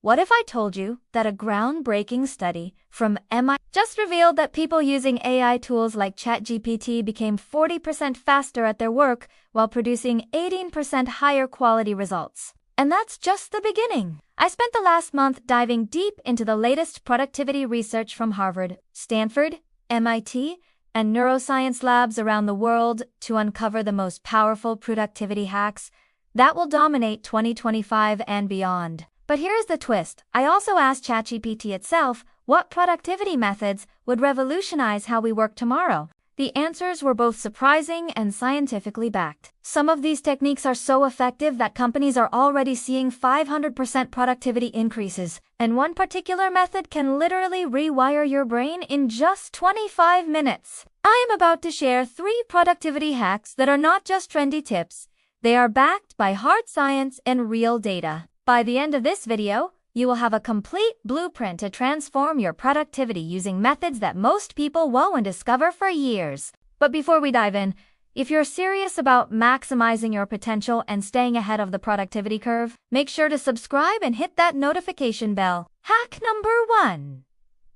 What if I told you that a groundbreaking study from MIT just revealed that people using AI tools like ChatGPT became 40% faster at their work while producing 18% higher quality results? And that's just the beginning. I spent the last month diving deep into the latest productivity research from Harvard, Stanford, MIT, and neuroscience labs around the world to uncover the most powerful productivity hacks that will dominate 2025 and beyond. But here's the twist. I also asked ChatGPT itself what productivity methods would revolutionize how we work tomorrow. The answers were both surprising and scientifically backed. Some of these techniques are so effective that companies are already seeing 500% productivity increases, and one particular method can literally rewire your brain in just 25 minutes. I am about to share 3 productivity hacks that are not just trendy tips. They are backed by hard science and real data. By the end of this video, you will have a complete blueprint to transform your productivity using methods that most people won't discover for years. But before we dive in, if you're serious about maximizing your potential and staying ahead of the productivity curve, make sure to subscribe and hit that notification bell. Hack number 1.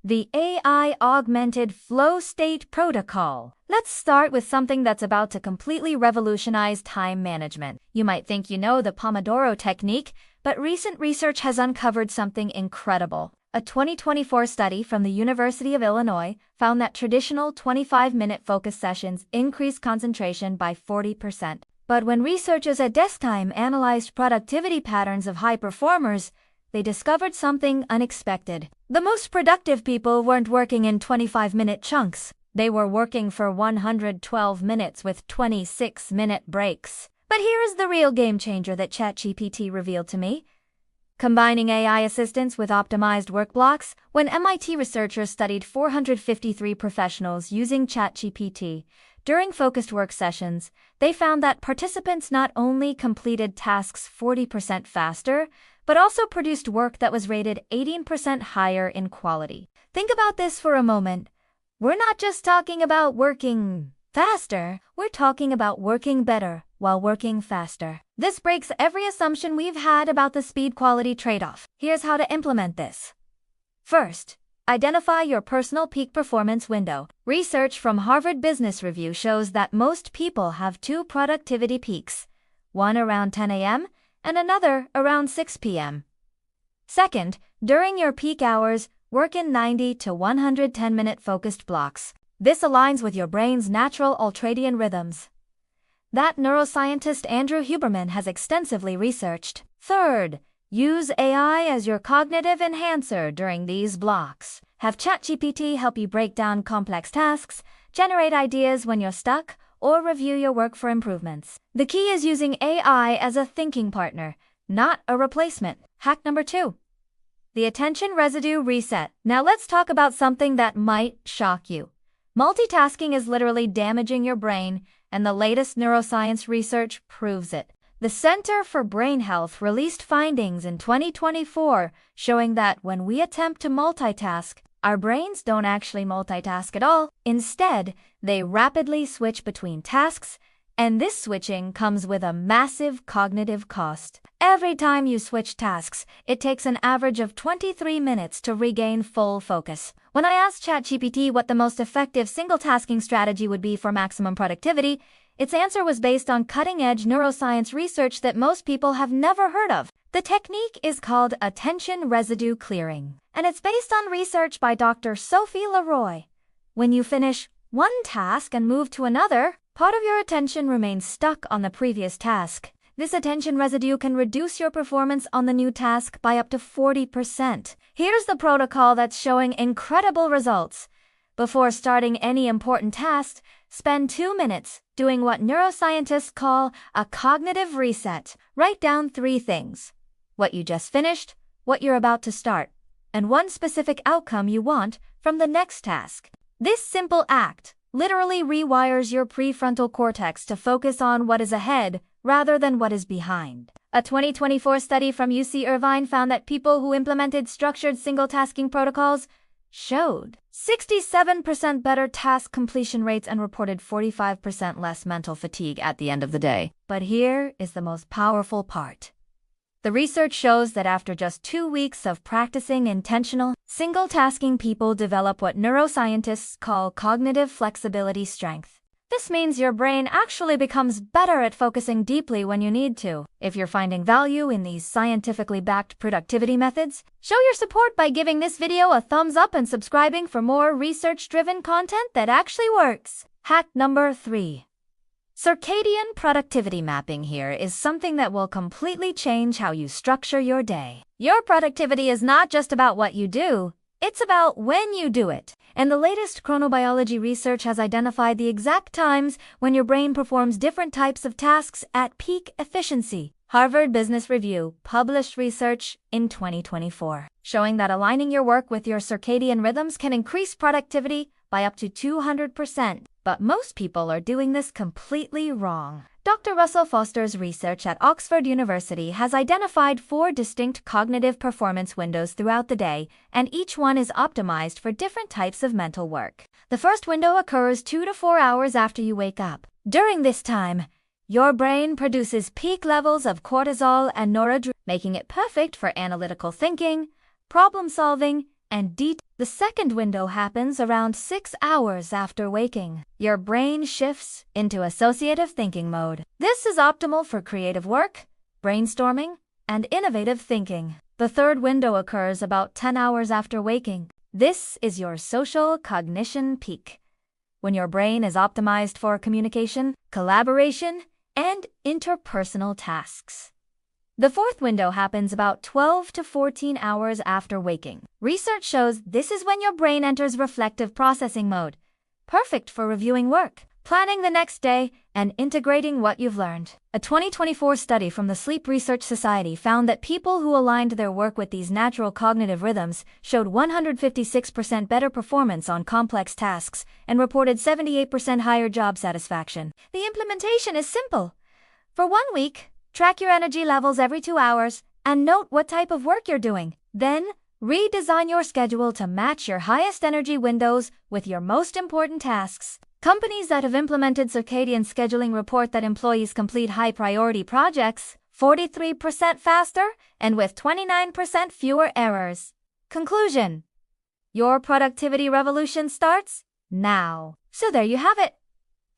The AI-Augmented Flow State Protocol. Let's start with something that's about to completely revolutionize time management. You might think you know the Pomodoro technique, but recent research has uncovered something incredible. A 2024 study from the University of Illinois found that traditional 25-minute focus sessions increase concentration by 40%. But when researchers at DeskTime analyzed productivity patterns of high performers, they discovered something unexpected. The most productive people weren't working in 25-minute chunks. They were working for 112 minutes with 26-minute breaks. But here is the real game changer that ChatGPT revealed to me. Combining AI assistance with optimized work blocks, when MIT researchers studied 453 professionals using ChatGPT during focused work sessions, they found that participants not only completed tasks 40% faster, but also produced work that was rated 18% higher in quality. Think about this for a moment. We're not just talking about working faster, we're talking about working better while working faster. This breaks every assumption we've had about the speed-quality trade-off. Here's how to implement this. First, identify your personal peak performance window. Research from Harvard Business Review shows that most people have 2 productivity peaks, one around 10 a.m. and another around 6 p.m. Second, during your peak hours, work in 90 to 110-minute focused blocks. This aligns with your brain's natural ultradian rhythms that neuroscientist Andrew Huberman has extensively researched. Third, use AI as your cognitive enhancer during these blocks. Have ChatGPT help you break down complex tasks, generate ideas when you're stuck, or review your work for improvements. The key is using AI as a thinking partner, not a replacement. Hack number 2. The attention residue reset. Now let's talk about something that might shock you. Multitasking is literally damaging your brain, and the latest neuroscience research proves it. The Center for Brain Health released findings in 2024 showing that when we attempt to multitask, our brains don't actually multitask at all. Instead, they rapidly switch between tasks, and this switching comes with a massive cognitive cost. Every time you switch tasks, it takes an average of 23 minutes to regain full focus. When I asked ChatGPT what the most effective single-tasking strategy would be for maximum productivity, its answer was based on cutting-edge neuroscience research that most people have never heard of. The technique is called attention residue clearing, and it's based on research by Dr. Sophie Leroy. When you finish one task and move to another, part of your attention remains stuck on the previous task. This attention residue can reduce your performance on the new task by up to 40%. Here's the protocol that's showing incredible results. Before starting any important task, spend 2 minutes doing what neuroscientists call a cognitive reset. Write down 3 things: what you just finished, what you're about to start, and one specific outcome you want from the next task. This simple act literally rewires your prefrontal cortex to focus on what is ahead rather than what is behind. A 2024 study from UC Irvine found that people who implemented structured single-tasking protocols showed 67% better task completion rates and reported 45% less mental fatigue at the end of the day. But here is the most powerful part. The research shows that after just 2 weeks of practicing intentional, single-tasking, people develop what neuroscientists call cognitive flexibility strength. This means your brain actually becomes better at focusing deeply when you need to. If you're finding value in these scientifically backed productivity methods, show your support by giving this video a thumbs up and subscribing for more research-driven content that actually works. Hack number 3. Circadian Productivity Mapping here is something that will completely change how you structure your day. Your productivity is not just about what you do, it's about when you do it. And the latest chronobiology research has identified the exact times when your brain performs different types of tasks at peak efficiency. Harvard Business Review published research in 2024, showing that aligning your work with your circadian rhythms can increase productivity by up to 200%. But most people are doing this completely wrong. Dr. Russell Foster's research at Oxford University has identified 4 distinct cognitive performance windows throughout the day, and each one is optimized for different types of mental work. The first window occurs 2 to 4 hours after you wake up. During this time, your brain produces peak levels of cortisol and noradrenaline, making it perfect for analytical thinking, problem solving, and The second window happens around 6 hours after waking. Your brain shifts into associative thinking mode. This is optimal for creative work, brainstorming, and innovative thinking. The third window occurs about 10 hours after waking. This is your social cognition peak, when your brain is optimized for communication, collaboration, and interpersonal tasks. The fourth window happens about 12 to 14 hours after waking. Research shows this is when your brain enters reflective processing mode, perfect for reviewing work, planning the next day, and integrating what you've learned. A 2024 study from the Sleep Research Society found that people who aligned their work with these natural cognitive rhythms showed 156% better performance on complex tasks and reported 78% higher job satisfaction. The implementation is simple. For 1 week, track your energy levels every 2 hours and note what type of work you're doing. Then, redesign your schedule to match your highest energy windows with your most important tasks. Companies that have implemented circadian scheduling report that employees complete high-priority projects 43% faster and with 29% fewer errors. Conclusion: your productivity revolution starts now. So there you have it.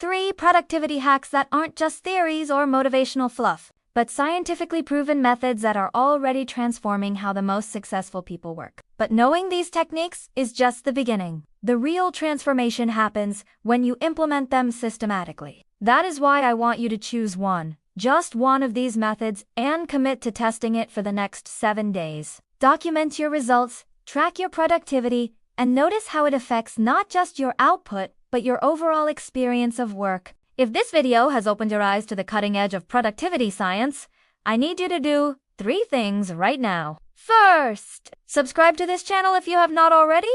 3 productivity hacks that aren't just theories or motivational fluff, but scientifically proven methods that are already transforming how the most successful people work. But knowing these techniques is just the beginning. The real transformation happens when you implement them systematically. That is why I want you to choose one, just one of these methods, and commit to testing it for the next 7 days. Document your results, track your productivity, and notice how it affects not just your output, but your overall experience of work. If this video has opened your eyes to the cutting edge of productivity science, I need you to do 3 things right now. First, subscribe to this channel if you have not already.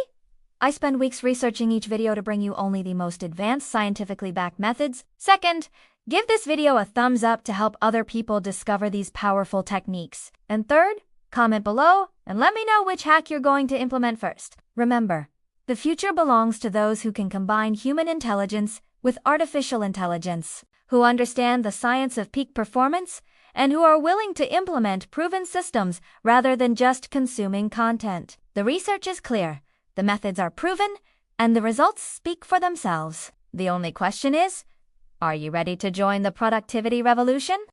I spend weeks researching each video to bring you only the most advanced scientifically backed methods. Second, give this video a thumbs up to help other people discover these powerful techniques. And third, comment below and let me know which hack you're going to implement first. Remember, the future belongs to those who can combine human intelligence with artificial intelligence, who understand the science of peak performance, and who are willing to implement proven systems rather than just consuming content. The research is clear, the methods are proven, and the results speak for themselves. The only question is, are you ready to join the productivity revolution?